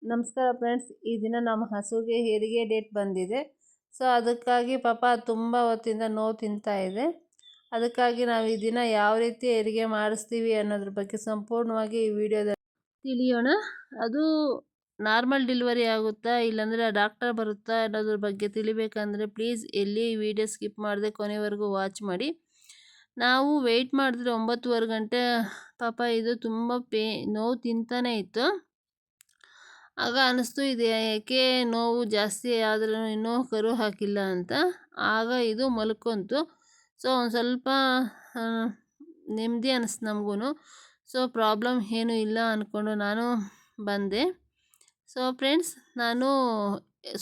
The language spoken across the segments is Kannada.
ನಮಸ್ಕಾರ ಫ್ರೆಂಡ್ಸ್, ಈ ದಿನ ನಮ್ಮ ಹಸುಗೆ ಹೆರಿಗೆ ಡೇಟ್ ಬಂದಿದೆ. ಸೊ ಅದಕ್ಕಾಗಿ ಪಾಪ ತುಂಬ ಹೊತ್ತಿಂದ ನೋವು ತಿಂತಾ ಇದೆ. ಅದಕ್ಕಾಗಿ ನಾವು ಈ ದಿನ ಯಾವ ರೀತಿ ಹೆರಿಗೆ ಮಾಡಿಸ್ತೀವಿ ಅನ್ನೋದ್ರ ಬಗ್ಗೆ ಸಂಪೂರ್ಣವಾಗಿ ಈ ವಿಡಿಯೋದಲ್ಲಿ ತಿಳಿಯೋಣ. ಅದು ನಾರ್ಮಲ್ ಡೆಲಿವರಿ ಆಗುತ್ತಾ ಇಲ್ಲಾಂದರೆ ಡಾಕ್ಟರ್ ಬರುತ್ತಾ ಅನ್ನೋದ್ರ ಬಗ್ಗೆ ತಿಳಿಬೇಕಂದ್ರೆ ಪ್ಲೀಸ್ ಎಲ್ಲಿ ಈ ವಿಡಿಯೋ ಸ್ಕಿಪ್ ಮಾಡದೆ ಕೊನೆವರೆಗೂ ವಾಚ್ ಮಾಡಿ. ನಾವು ವೆಯ್ಟ್ ಮಾಡಿದ್ರೆ 9:15 ಗಂಟೆ ಪಾಪ ಇದು ತುಂಬ ನೋವು ತಿಂತಾನೇ ಇತ್ತು. ಆಗ ಅನ್ನಿಸ್ತು ಇದು ಏಕೆ ನೋವು ಜಾಸ್ತಿ ಆದ್ರೂ ಇನ್ನೂ ಕರು ಹಾಕಿಲ್ಲ ಅಂತ. ಆಗ ಇದು ಮಲ್ಕೊಂತು. ಸೊ ಒಂದು ಸ್ವಲ್ಪ ನೆಮ್ಮದಿ ಅನ್ನಿಸ್ತು ನಮಗೂ. ಸೊ ಪ್ರಾಬ್ಲಮ್ ಏನೂ ಇಲ್ಲ ಅಂದ್ಕೊಂಡು ನಾನು ಬಂದೆ. ಸೊ ಫ್ರೆಂಡ್ಸ್, ನಾನು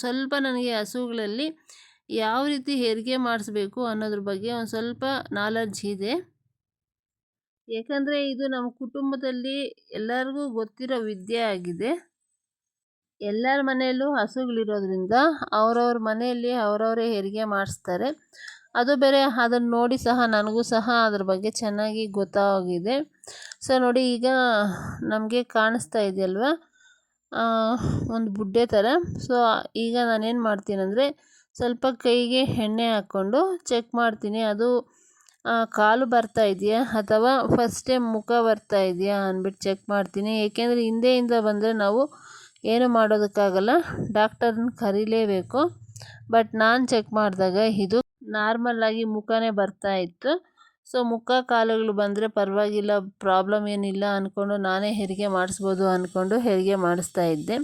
ಸ್ವಲ್ಪ ನನಗೆ ಹಸುಗಳಲ್ಲಿ ಯಾವ ರೀತಿ ಹೆರಿಗೆ ಮಾಡಿಸ್ಬೇಕು ಅನ್ನೋದ್ರ ಬಗ್ಗೆ ಒಂದು ಸ್ವಲ್ಪ ನಾಲೆಡ್ಜ್ ಇದೆ. ಏಕೆಂದರೆ ಇದು ನಮ್ಮ ಕುಟುಂಬದಲ್ಲಿ ಎಲ್ಲರಿಗೂ ಗೊತ್ತಿರೋ ವಿದ್ಯೆ ಆಗಿದೆ. ಎಲ್ಲರ ಮನೆಯಲ್ಲೂ ಹಸುಗಳಿರೋದ್ರಿಂದ ಅವ್ರವ್ರ ಮನೆಯಲ್ಲಿ ಅವರವರೇ ಹೆರಿಗೆ ಮಾಡಿಸ್ತಾರೆ. ಅದು ಬೇರೆ ಅದನ್ನು ನೋಡಿ ಸಹ ನನಗೂ ಸಹ ಅದ್ರ ಬಗ್ಗೆ ಚೆನ್ನಾಗಿ ಗೊತ್ತಾಗಿದೆ. ಸೊ ನೋಡಿ, ಈಗ ನಮಗೆ ಕಾಣಿಸ್ತಾ ಇದೆಯಲ್ವ ಒಂದು ಬುಡ್ಡೆ ಥರ. ಸೊ ಈಗ ನಾನೇನು ಮಾಡ್ತೀನಂದರೆ ಸ್ವಲ್ಪ ಕೈಗೆ ಎಣ್ಣೆ ಹಾಕ್ಕೊಂಡು ಚೆಕ್ ಮಾಡ್ತೀನಿ, ಅದು ಕಾಲು ಬರ್ತಾ ಇದೆಯಾ ಅಥವಾ ಫಸ್ಟ್ ಟೈಮ್ ಮುಖ ಬರ್ತಾ ಇದೆಯಾ ಅಂದ್ಬಿಟ್ಟು ಚೆಕ್ ಮಾಡ್ತೀನಿ. ಏಕೆಂದರೆ ಹಿಂದೆಯಿಂದ ಬಂದರೆ ನಾವು ಏನು ಮಾಡೋದಕ್ಕಾಗಲ್ಲ, ಡಾಕ್ಟರ್ನ ಕರೀಲೇಬೇಕು. ಬಟ್ ನಾನು ಚೆಕ್ ಮಾಡಿದಾಗ ಇದು ನಾರ್ಮಲ್ಲಾಗಿ ಮುಖನೇ ಬರ್ತಾ ಇತ್ತು. ಸೊ ಮುಖ ಕಾಲುಗಳು ಬಂದರೆ ಪರವಾಗಿಲ್ಲ, ಪ್ರಾಬ್ಲಮ್ ಏನಿಲ್ಲ ಅಂದ್ಕೊಂಡು ನಾನೇ ಹೆರಿಗೆ ಮಾಡಿಸ್ಬೋದು ಅಂದ್ಕೊಂಡು ಹೆರಿಗೆ ಮಾಡಿಸ್ತಾ ಇದ್ದೆ.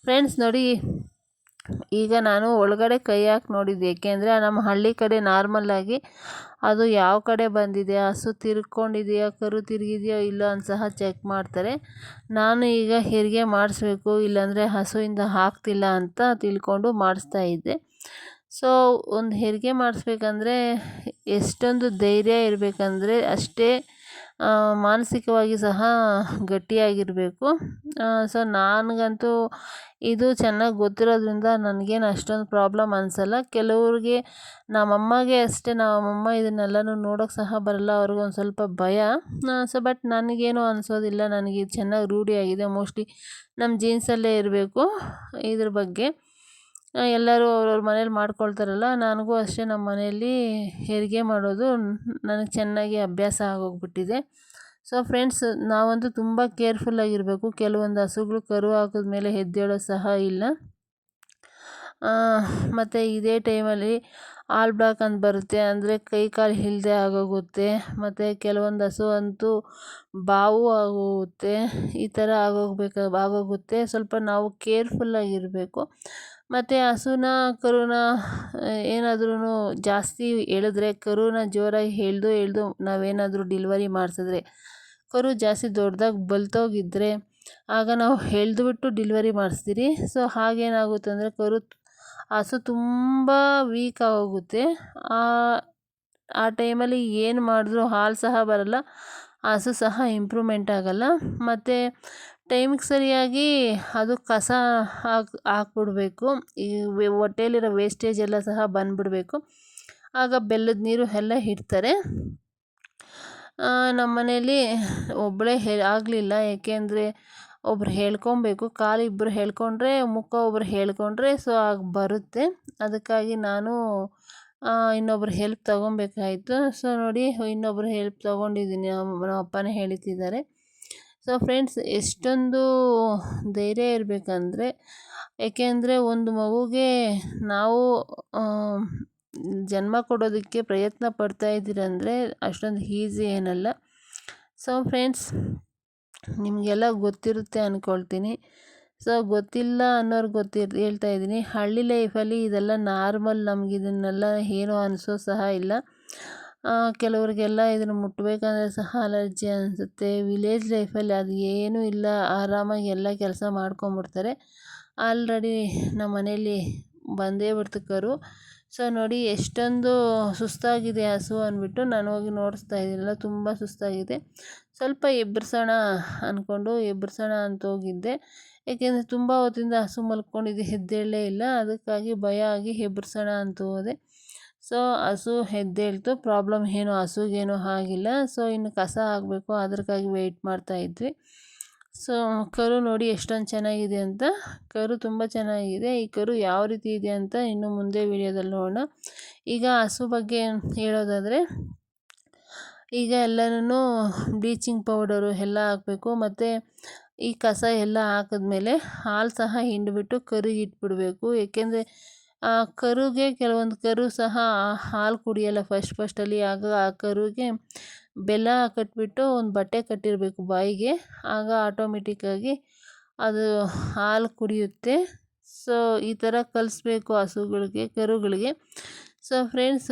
ಫ್ರೆಂಡ್ಸ್ ನೋಡಿ, ಈಗ ನಾನು ಒಳಗಡೆ ಕೈ ಹಾಕಿ ನೋಡಿದ್ದೆ. ಏಕೆಂದರೆ ನಮ್ಮ ಹಳ್ಳಿ ಕಡೆ ನಾರ್ಮಲ್ಲಾಗಿ ಅದು ಯಾವ ಕಡೆ ಬಂದಿದೆ, ಹಸು ತಿರ್ಕೊಂಡಿದೆಯಾ, ಕರು ತಿರುಗಿದೆಯೋ ಇಲ್ಲೋ ಅಂತ ಸಹ ಚೆಕ್ ಮಾಡ್ತಾರೆ. ನಾನು ಈಗ ಹೆರಿಗೆ ಮಾಡಿಸ್ಬೇಕು, ಇಲ್ಲಾಂದರೆ ಹಸುವಿಂದ ಆಗ್ತಿಲ್ಲ ಅಂತ ತಿಳ್ಕೊಂಡು ಮಾಡಿಸ್ತಾ ಇದ್ದೆ. ಸೊ ಒಂದು ಹೆರಿಗೆ ಮಾಡಿಸ್ಬೇಕಂದ್ರೆ ಎಷ್ಟೊಂದು ಧೈರ್ಯ ಇರಬೇಕಂದ್ರೆ ಅಷ್ಟೇ ಮಾನಸಿಕವಾಗಿ ಸಹ ಗಟ್ಟಿಯಾಗಿರಬೇಕು. ಸೊ ನನಗಂತೂ ಇದು ಚೆನ್ನಾಗಿ ಗೊತ್ತಿರೋದ್ರಿಂದ ನನಗೇನು ಅಷ್ಟೊಂದು ಪ್ರಾಬ್ಲಮ್ ಅನಿಸಲ್ಲ. ಕೆಲವ್ರಿಗೆ ನಮ್ಮಮ್ಮಗೆ ಅಷ್ಟೇ, ನಮ್ಮಮ್ಮ ಇದನ್ನೆಲ್ಲನೂ ನೋಡೋಕ್ಕೆ ಸಹ ಬರಲ್ಲ, ಅವ್ರಿಗೊಂದು ಸ್ವಲ್ಪ ಭಯ. ಸೊ ಬಟ್ ನನಗೇನು ಅನಿಸೋದಿಲ್ಲ, ನನಗೆ ಚೆನ್ನಾಗಿ ರೂಢಿಯಾಗಿದೆ. ಮೋಸ್ಟ್ಲಿ ನಮ್ಮ ಜೀನ್ಸಲ್ಲೇ ಇರಬೇಕು ಇದ್ರ ಬಗ್ಗೆ. ಎಲ್ಲರೂ ಅವ್ರವ್ರ ಮನೇಲಿ ಮಾಡ್ಕೊಳ್ತಾರಲ್ಲ, ನನಗೂ ಅಷ್ಟೇ ನಮ್ಮ ಮನೆಯಲ್ಲಿ ಹೆರಿಗೆ ಮಾಡೋದು ನನಗೆ ಚೆನ್ನಾಗಿ ಅಭ್ಯಾಸ ಆಗೋಗ್ಬಿಟ್ಟಿದೆ. ಸೊ ಫ್ರೆಂಡ್ಸ್, ನಾವಂತೂ ತುಂಬ ಕೇರ್ಫುಲ್ಲಾಗಿರಬೇಕು. ಕೆಲವೊಂದು ಹಸುಗಳು ಕರು ಹಾಕಿದ್ಮೇಲೆ ಎದ್ದೇಳೋ ಸಹ ಇಲ್ಲ. ಮತ್ತು ಇದೇ ಟೈಮಲ್ಲಿ ಆಲ್ ಬ್ಲಾಕ್ ಅಂತ ಬರುತ್ತೆ, ಅಂದರೆ ಕೈ ಕಾಲು ಇಲ್ಲದೆ ಆಗೋಗುತ್ತೆ. ಮತ್ತು ಕೆಲವೊಂದು ಹಸು ಅಂತೂ ಬಾವು ಆಗೋಗುತ್ತೆ. ಈ ಥರ ಆಗೋಗುತ್ತೆ. ಸ್ವಲ್ಪ ನಾವು ಕೇರ್ಫುಲ್ಲಾಗಿರಬೇಕು. ಮತ್ತು ಹಸುನ ಕರುನ ಏನಾದ್ರೂ ಜಾಸ್ತಿ ಎಳೆದ್ರೆ, ಕರುನ ಜೋರಾಗಿ ಎಳೆದು ನಾವೇನಾದರೂ ಡೆಲಿವರಿ ಮಾಡಿಸಿದ್ರೆ, ಕರು ಜಾಸ್ತಿ ದೊಡ್ಡದಾಗಿ ಬಲ್ತೋಗಿದ್ದರೆ ಆಗ ನಾವು ಎಳೆದುಬಿಟ್ಟು ಡೆಲಿವರಿ ಮಾಡಿಸ್ತೀರಿ. ಸೊ ಹಾಗೇನಾಗುತ್ತೆ ಅಂದರೆ ಹಸು ತುಂಬ ವೀಕ್ ಆಗೋಗುತ್ತೆ. ಆ ಟೈಮಲ್ಲಿ ಏನು ಮಾಡಿದ್ರೂ ಹಾಲು ಸಹ ಬರಲ್ಲ, ಹಸು ಸಹ ಇಂಪ್ರೂವ್ಮೆಂಟ್ ಆಗಲ್ಲ. ಮತ್ತು ಟೈಮಿಗೆ ಸರಿಯಾಗಿ ಅದು ಕಸ ಹಾಕ್ಬಿಡ್ಬೇಕು. ಈ ಹೊಟ್ಟೆಯಲ್ಲಿರೋ ವೇಸ್ಟೇಜ್ ಎಲ್ಲ ಸಹ ಬಂದುಬಿಡಬೇಕು. ಆಗ ಬೆಲ್ಲದ ನೀರು ಎಲ್ಲ ಇಡ್ತಾರೆ. ನಮ್ಮ ಮನೇಲಿ ಒಬ್ಬಳೇ ಆಗಲಿಲ್ಲ. ಏಕೆಂದರೆ ಒಬ್ರು ಹೇಳ್ಕೊಬೇಕು, ಕಾಲು ಇಬ್ಬರು ಹೇಳ್ಕೊಂಡ್ರೆ, ಮುಖ ಒಬ್ರು ಹೇಳ್ಕೊಂಡ್ರೆ ಸೊ ಆಗ ಬರುತ್ತೆ. ಅದಕ್ಕಾಗಿ ನಾನು ಇನ್ನೊಬ್ರು ಹೆಲ್ಪ್ ತೊಗೊಬೇಕಾಯಿತು. ಸೊ ನೋಡಿ, ಇನ್ನೊಬ್ರು ಹೆಲ್ಪ್ ತೊಗೊಂಡಿದ್ದೀನಿ, ನಮ್ಮ ಅಪ್ಪನೇ ಹೇಳ್ತಿದ್ದಾರೆ. ಸೊ ಫ್ರೆಂಡ್ಸ್, ಎಷ್ಟೊಂದು ಧೈರ್ಯ ಇರಬೇಕಂದ್ರೆ, ಏಕೆಂದರೆ ಒಂದು ಮಗುಗೆ ನಾವು ಜನ್ಮ ಕೊಡೋದಕ್ಕೆ ಪ್ರಯತ್ನ ಪಡ್ತಾ ಇದ್ದೀರಂದರೆ ಅಷ್ಟೊಂದು ಈಸಿ ಏನಲ್ಲ. ಸೊ ಫ್ರೆಂಡ್ಸ್, ನಿಮಗೆಲ್ಲ ಗೊತ್ತಿರುತ್ತೆ ಅಂದ್ಕೊಳ್ತೀನಿ. ಸೊ ಗೊತ್ತಿಲ್ಲ ಅನ್ನೋರ್ಗೆ ಹೇಳ್ತಾ ಇದ್ದೀನಿ. ಹಳ್ಳಿ ಲೈಫಲ್ಲಿ ಇದೆಲ್ಲ ನಾರ್ಮಲ್, ನಮ್ಗೆ ಇದನ್ನೆಲ್ಲ ಏನೂ ಅನಿಸೋ ಸಹ ಇಲ್ಲ. ಕೆಲವ್ರಿಗೆಲ್ಲ ಇದನ್ನು ಮುಟ್ಟಬೇಕಂದ್ರೆ ಸಹ ಅಲರ್ಜಿ ಅನಿಸುತ್ತೆ. ವಿಲೇಜ್ ಲೈಫಲ್ಲಿ ಅದು ಏನೂ ಇಲ್ಲ, ಆರಾಮಾಗಿ ಎಲ್ಲ ಕೆಲಸ ಮಾಡ್ಕೊಂಬಿಡ್ತಾರೆ. ಆಲ್ರೆಡಿ ನಮ್ಮ ಮನೇಲಿ ಬಂದೇ ಬಿಡ್ತು ಕರು. ಸೊ ನೋಡಿ, ಎಷ್ಟೊಂದು ಸುಸ್ತಾಗಿದೆ ಹಸು ಅಂದ್ಬಿಟ್ಟು ನಾನು ಹೋಗಿ ನೋಡಿಸ್ತಾ ಇದ್ದೀನಲ್ಲ, ತುಂಬ ಸುಸ್ತಾಗಿದೆ. ಸ್ವಲ್ಪ ಎಬ್ಬರಿಸೋಣ ಅಂತ ಹೋಗಿದ್ದೆ. ಏಕೆಂದರೆ ತುಂಬ ಹೊತ್ತಿಂದ ಹಸು ಮಲ್ಕೊಂಡಿದ್ದೆ, ಎದ್ದೇಳಲೇ ಇಲ್ಲ. ಅದಕ್ಕಾಗಿ ಭಯ ಆಗಿ ಎಬ್ಬರಿಸೋಣ ಅಂತ ಹೋದೆ. ಸೊ ಹಸು ಎದ್ದೇಳ್ತು, ಪ್ರಾಬ್ಲಮ್ ಏನೂ ಹಸುಗೇನೂ ಆಗಿಲ್ಲ. ಸೊ ಇನ್ನು ಕಸ ಹಾಕಬೇಕು, ಅದಕ್ಕಾಗಿ ವೆಯ್ಟ್ ಮಾಡ್ತಾಯಿದ್ವಿ. ಸೊ ಕರು ನೋಡಿ ಎಷ್ಟೊಂದು ಚೆನ್ನಾಗಿದೆ ಅಂತ. ಕರು ತುಂಬ ಚೆನ್ನಾಗಿದೆ. ಈ ಕರು ಯಾವ ರೀತಿ ಇದೆ ಅಂತ ಇನ್ನು ಮುಂದೆ ವಿಡಿಯೋದಲ್ಲಿ ನೋಡೋಣ. ಈಗ ಹಸು ಬಗ್ಗೆ ಹೇಳೋದಾದರೆ, ಈಗ ಎಲ್ಲನೂ ಬ್ಲೀಚಿಂಗ್ ಪೌಡರು ಎಲ್ಲ ಹಾಕಬೇಕು. ಮತ್ತು ಈ ಕಸ ಎಲ್ಲ ಹಾಕಿದ್ಮೇಲೆ ಹಾಲು ಸಹ ಹಿಂಡಿಬಿಟ್ಟು ಕರುಗೆ ಇಟ್ಬಿಡಬೇಕು. ಏಕೆಂದರೆ ಕರುಗೆ ಕೆಲವೊಂದು ಕರು ಸಹ ಹಾಲು ಕುಡಿಯಲ್ಲ ಫಸ್ಟಲ್ಲಿ. ಆಗ ಆ ಕರುಗೆ ಬೆಲ್ಲ ಕಟ್ಬಿಟ್ಟು ಒಂದು ಬಟ್ಟೆ ಕಟ್ಟಿರಬೇಕು ಬಾಯಿಗೆ. ಆಗ ಆಟೋಮೆಟಿಕ್ಕಾಗಿ ಅದು ಹಾಲು ಕುಡಿಯುತ್ತೆ. ಸೊ ಈ ಥರ ಕಲಿಸ್ಬೇಕು ಹಸುಗಳಿಗೆ, ಕರುಗಳಿಗೆ. ಸೊ ಫ್ರೆಂಡ್ಸ್,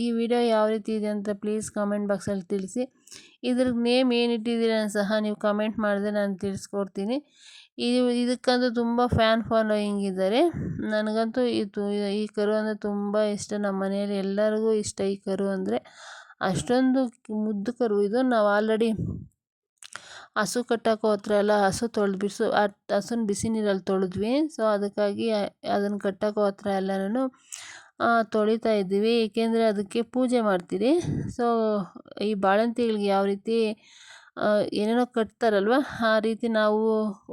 ಈ ವಿಡಿಯೋ ಯಾವ ರೀತಿ ಇದೆ ಅಂತ ಪ್ಲೀಸ್ ಕಾಮೆಂಟ್ ಬಾಕ್ಸಲ್ಲಿ ತಿಳಿಸಿ. ಇದ್ರ ನೇಮ್ ಏನಿಟ್ಟಿದ್ದೀರ ಸಹ ನೀವು ಕಮೆಂಟ್ ಮಾಡಿದ್ರೆ ನಾನು ತಿಳಿಸ್ಕೊಡ್ತೀನಿ. ಇದಕ್ಕಂತೂ ತುಂಬ ಫ್ಯಾನ್ ಫಾಲೋಯಿಂಗ್ ಇದ್ದಾರೆ. ನನಗಂತೂ ಈ ಕರು ಅಂದರೆ ತುಂಬ ಇಷ್ಟ. ನಮ್ಮ ಮನೆಯಲ್ಲಿ ಎಲ್ಲರಿಗೂ ಇಷ್ಟ ಈ ಕರು ಅಂದರೆ. ಅಷ್ಟೊಂದು ಮುದ್ದು ಕರು ಇದು. ನಾವು ಆಲ್ರೆಡಿ ಹಸು ಕಟ್ಟೋಕೆ ಹೋದ್ರೆ ಎಲ್ಲ ಹಸು ತೊಳೆದ್ಬಿಟ್ಟು ಹಸುನ ಬಿಸಿ ನೀರಲ್ಲಿ ತೊಳೆದ್ವಿ. ಸೊ ಅದಕ್ಕಾಗಿ ಅದನ್ನು ಕಟ್ಟೋಕೆ ಹೋತ್ರ ಎಲ್ಲನೂ ತೊಳಿತಾ ಇದ್ದೀವಿ. ಏಕೆಂದರೆ ಅದಕ್ಕೆ ಪೂಜೆ ಮಾಡ್ತೀರಿ. ಸೊ ಈ ಬಾಳಂತಿಗಳಿಗೆ ಯಾವ ರೀತಿ ಏನೇನೋ ಕಟ್ತಾರಲ್ವ, ಆ ರೀತಿ ನಾವು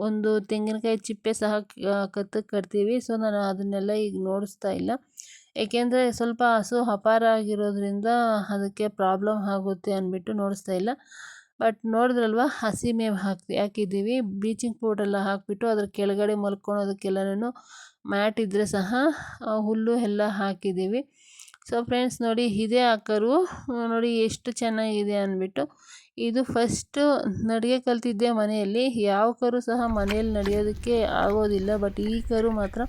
ಒಂದು ತೆಂಗಿನಕಾಯಿ ಚಿಪ್ಪೆ ಸಹ ಕತ್ತಕ್ಕೆ ಕಟ್ತೀವಿ. ಸೊ ನಾನು ಅದನ್ನೆಲ್ಲ ಈಗ ನೋಡಿಸ್ತಾ ಇಲ್ಲ. ಏಕೆಂದರೆ ಸ್ವಲ್ಪ ಹಸು ಅಪಾರ ಆಗಿರೋದ್ರಿಂದ ಅದಕ್ಕೆ ಪ್ರಾಬ್ಲಮ್ ಆಗುತ್ತೆ ಅಂದ್ಬಿಟ್ಟು ನೋಡಿಸ್ತಾ ಇಲ್ಲ. ಬಟ್ ನೋಡಿದ್ರಲ್ವ, ಹಸಿ ಮೇವು ಹಾಕಿದ್ದೀವಿ. ಬ್ಲೀಚಿಂಗ್ ಪೌಡ್ರೆಲ್ಲ ಹಾಕಿಬಿಟ್ಟು ಅದ್ರ ಕೆಳಗಡೆ ಮಲ್ಕೊಳೋದಕ್ಕೆಲ್ಲನೂ ಮ್ಯಾಟ್ ಇದ್ದರೆ ಸಹ ಹುಲ್ಲು ಎಲ್ಲ ಹಾಕಿದ್ದೀವಿ. ಸೊ ಫ್ರೆಂಡ್ಸ್ ನೋಡಿ, ಇದೇ ಆ ಕರು ನೋಡಿ ಎಷ್ಟು ಚೆನ್ನಾಗಿದೆ ಅಂದ್ಬಿಟ್ಟು. ಇದು ಫಸ್ಟು ನಡಿಗೆ ಕಲ್ತಿದ್ದೆ ಮನೆಯಲ್ಲಿ. ಯಾವ ಕರು ಸಹ ಮನೆಯಲ್ಲಿ ನಡೆಯೋದಕ್ಕೆ ಆಗೋದಿಲ್ಲ. ಬಟ್ ಈ ಕರು ಮಾತ್ರ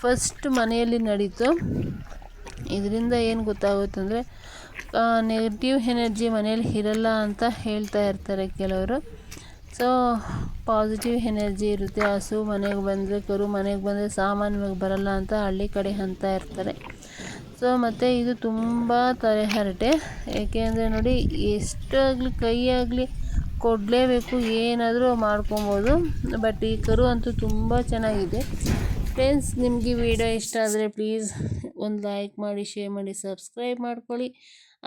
ಫಸ್ಟ್ ಮನೆಯಲ್ಲಿ ನಡೀತು. ಇದರಿಂದ ಏನು ಗೊತ್ತಾಗುತ್ತೆ ಅಂದರೆ, ನೆಗೆಟಿವ್ ಎನರ್ಜಿ ಮನೇಲಿ ಇರಲ್ಲ ಅಂತ ಹೇಳ್ತಾ ಇರ್ತಾರೆ ಕೆಲವರು. ಸೊ ಪಾಸಿಟಿವ್ ಎನರ್ಜಿ ಇರುತ್ತೆ. ಹಸು ಮನೆಗೆ ಬಂದರೆ, ಕರು ಮನೆಗೆ ಬಂದರೆ ಸಾಮಾನ್ಯವಾಗಿ ಬರಲ್ಲ ಅಂತ ಹಳ್ಳಿ ಕಡೆ ಅಂತ ಇರ್ತಾರೆ. ಸೊ ಮತ್ತು ಇದು ತುಂಬ ತಲೆಹರಟೆ. ಏಕೆಂದರೆ ನೋಡಿ, ಎಷ್ಟಾಗಲಿ ಕೈ ಆಗಲಿ ಕೊಡಲೇಬೇಕು, ಏನಾದರೂ ಮಾಡ್ಕೊಬೋದು. ಬಟ್ ಈ ಕರು ಅಂತೂ ತುಂಬ ಚೆನ್ನಾಗಿದೆ. ಫ್ರೆಂಡ್ಸ್, ನಿಮಗೆ ವಿಡಿಯೋ ಇಷ್ಟ ಆದರೆ ಪ್ಲೀಸ್ ಒಂದು ಲೈಕ್ ಮಾಡಿ, ಶೇರ್ ಮಾಡಿ, ಸಬ್ಸ್ಕ್ರೈಬ್ ಮಾಡ್ಕೊಳ್ಳಿ.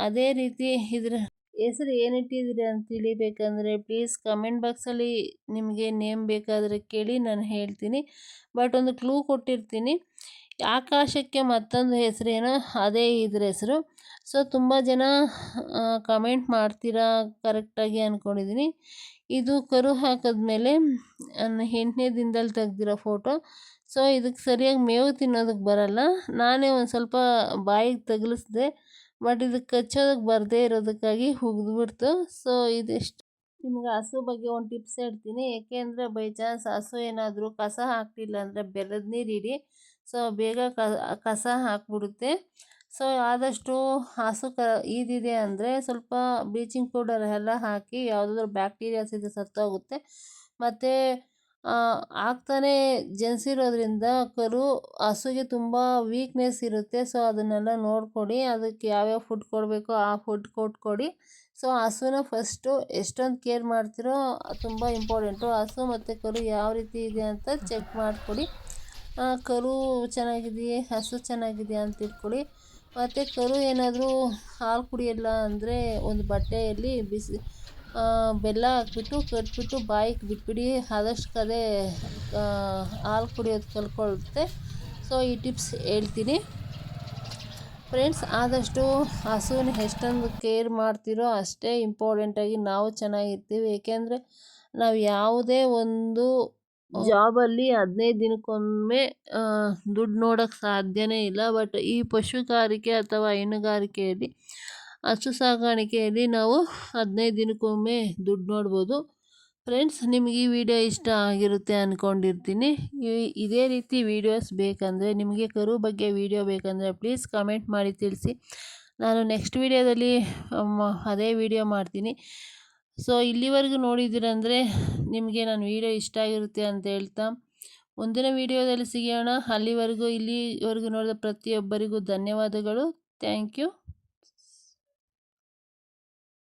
ಅದೇ ರೀತಿ ಇದರ ಹೆಸರು ಏನಿಟ್ಟಿದ್ದೀರಿ ಅಂತ ತಿಳಿಬೇಕಂದ್ರೆ ಪ್ಲೀಸ್ ಕಮೆಂಟ್ ಬಾಕ್ಸಲ್ಲಿ ನಿಮಗೆ ನೇಮ್ ಬೇಕಾದರೆ ಕೇಳಿ, ನಾನು ಹೇಳ್ತೀನಿ. ಬಟ್ ಒಂದು ಕ್ಲೂ ಕೊಟ್ಟಿರ್ತೀನಿ. ಆಕಾಶಕ್ಕೆ ಮತ್ತೊಂದು ಹೆಸರೇನೋ, ಅದೇ ಇದ್ರ ಹೆಸರು. ಸೊ ತುಂಬ ಜನ ಕಮೆಂಟ್ ಮಾಡ್ತೀರಾ ಕರೆಕ್ಟಾಗಿ ಅಂದ್ಕೊಂಡಿದ್ದೀನಿ. ಇದು ಕರು ಹಾಕಿದ್ಮೇಲೆ 8ನೇ ದಿನದಲ್ಲಿ ತೆಗ್ದಿರೋ ಫೋಟೋ. ಸೊ ಇದಕ್ಕೆ ಸರಿಯಾಗಿ ಮೇವು ತಿನ್ನೋದಕ್ಕೆ ಬರಲ್ಲ. ನಾನೇ ಒಂದು ಸ್ವಲ್ಪ ಬಾಯಿಗೆ ತಗಲಿಸ್ದೆ. ಬಟ್ ಇದಕ್ಕೆ ಕಚ್ಚೋದಕ್ಕೆ ಬರದೇ ಇರೋದಕ್ಕಾಗಿ ಹುಗಿದ್ಬಿಡ್ತು. ಸೊ ಇದಿಷ್ಟು. ನಿಮ್ಗೆ ಹಸು ಬಗ್ಗೆ ಒಂದು ಟಿಪ್ಸ್ ಹೇಳ್ತೀನಿ. ಏಕೆಂದರೆ ಬೈ ಚಾನ್ಸ್ ಹಸು ಏನಾದರೂ ಕಸ ಹಾಕಲಿಲ್ಲ ಅಂದರೆ ಬೆಲ್ಲದ ನೀರು ಇಡಿ. ಸೊ ಬೇಗ ಕಸ ಹಾಕ್ಬಿಡುತ್ತೆ. ಸೊ ಆದಷ್ಟು ಹಸು ಇದಿದೆ ಅಂದರೆ ಸ್ವಲ್ಪ ಬ್ಲೀಚಿಂಗ್ ಪೌಡರ್ ಎಲ್ಲ ಹಾಕಿ, ಯಾವುದಾದ್ರೂ ಬ್ಯಾಕ್ಟೀರಿಯಾಸ್ ಇದು ಸತ್ತೋಗುತ್ತೆ. ಮತ್ತು ಆಗ್ತಾನೆ ಜನಿಸಿರೋದ್ರಿಂದ ಕರು ಹಸುಗೆ ತುಂಬ ವೀಕ್ನೆಸ್ ಇರುತ್ತೆ. ಸೊ ಅದನ್ನೆಲ್ಲ ನೋಡ್ಕೊಡಿ. ಅದಕ್ಕೆ ಯಾವ್ಯಾವ ಫುಡ್ ಕೊಡಬೇಕೋ ಆ ಫುಡ್ ಕೊಟ್ಕೊಡಿ. ಸೊ ಹಸುನ ಫಸ್ಟು ಎಷ್ಟೊಂದು ಕೇರ್ ಮಾಡ್ತಿರೋ ತುಂಬ ಇಂಪಾರ್ಟೆಂಟು. ಹಸು ಮತ್ತು ಕರು ಯಾವ ರೀತಿ ಇದೆ ಅಂತ ಚೆಕ್ ಮಾಡಿಕೊಡಿ. ಕರು ಚೆನ್ನಾಗಿದೆಯೇ, ಹಸು ಚೆನ್ನಾಗಿದೆಯಾ ಅಂತ ಇಟ್ಕೊಳ್ಳಿ. ಮತ್ತು ಕರು ಏನಾದರೂ ಹಾಲು ಕುಡಿಯಲ್ಲ ಅಂದರೆ ಒಂದು ಬಟ್ಟೆಯಲ್ಲಿ ಬೆಲ್ಲ ಹಾಕ್ಬಿಟ್ಟು ಕಟ್ಬಿಟ್ಟು ಬಾಯಿಗೆ ಬಿಟ್ಬಿಡಿ. ಆದಷ್ಟು ಕದೇ ಹಾಲು ಕುಡಿಯೋದು ಕಲ್ತ್ಕೊಳ್ಳುತ್ತೆ. ಸೊ ಈ ಟಿಪ್ಸ್ ಹೇಳ್ತೀನಿ. ಫ್ರೆಂಡ್ಸ್, ಆದಷ್ಟು ಹಸುನ ಎಷ್ಟೊಂದು ಕೇರ್ ಮಾಡ್ತಿರೋ ಅಷ್ಟೇ ಇಂಪಾರ್ಟೆಂಟಾಗಿ ನಾವು ಚೆನ್ನಾಗಿರ್ತೀವಿ. ಏಕೆಂದರೆ ನಾವು ಯಾವುದೇ ಒಂದು ಜಾಬಲ್ಲಿ 15 ದಿನಕ್ಕೊಮ್ಮೆ ದುಡ್ಡು ನೋಡೋಕ್ಕೆ ಸಾಧ್ಯನೇ ಇಲ್ಲ. ಬಟ್ ಈ ಪಶುಗಾರಿಕೆ ಅಥವಾ ಹೈನುಗಾರಿಕೆಯಲ್ಲಿ, ಹಸು ಸಾಗಾಣಿಕೆಯಲ್ಲಿ ನಾವು 15 ದಿನಕ್ಕೊಮ್ಮೆ ದುಡ್ಡು ನೋಡ್ಬೋದು. ಫ್ರೆಂಡ್ಸ್, ನಿಮಗೆ ಈ ವಿಡಿಯೋ ಇಷ್ಟ ಆಗಿರುತ್ತೆ ಅಂದ್ಕೊಂಡಿರ್ತೀನಿ. ಇದೇ ರೀತಿ ವೀಡಿಯೋಸ್ ಬೇಕಂದರೆ, ನಿಮಗೆ ಕರು ಬಗ್ಗೆ ವಿಡಿಯೋ ಬೇಕಂದರೆ ಪ್ಲೀಸ್ ಕಮೆಂಟ್ ಮಾಡಿ ತಿಳಿಸಿ. ನಾನು ನೆಕ್ಸ್ಟ್ ವಿಡಿಯೋದಲ್ಲಿ ಅದೇ ವಿಡಿಯೋ ಮಾಡ್ತೀನಿ. ಸೊ ಇಲ್ಲಿವರೆಗೂ ನೋಡಿದ್ದೀರಂದರೆ ನಿಮಗೆ ನನ್ನ ವಿಡಿಯೋ ಇಷ್ಟ ಆಗಿರುತ್ತೆ ಅಂತ ಹೇಳ್ತಾ, ಮುಂದಿನ ವಿಡಿಯೋದಲ್ಲಿ ಸಿಗೋಣ. ಅಲ್ಲಿವರೆಗೂ ಇಲ್ಲಿವರೆಗೂ ನೋಡಿದ ಪ್ರತಿಯೊಬ್ಬರಿಗೂ ಧನ್ಯವಾದಗಳು. Thank you.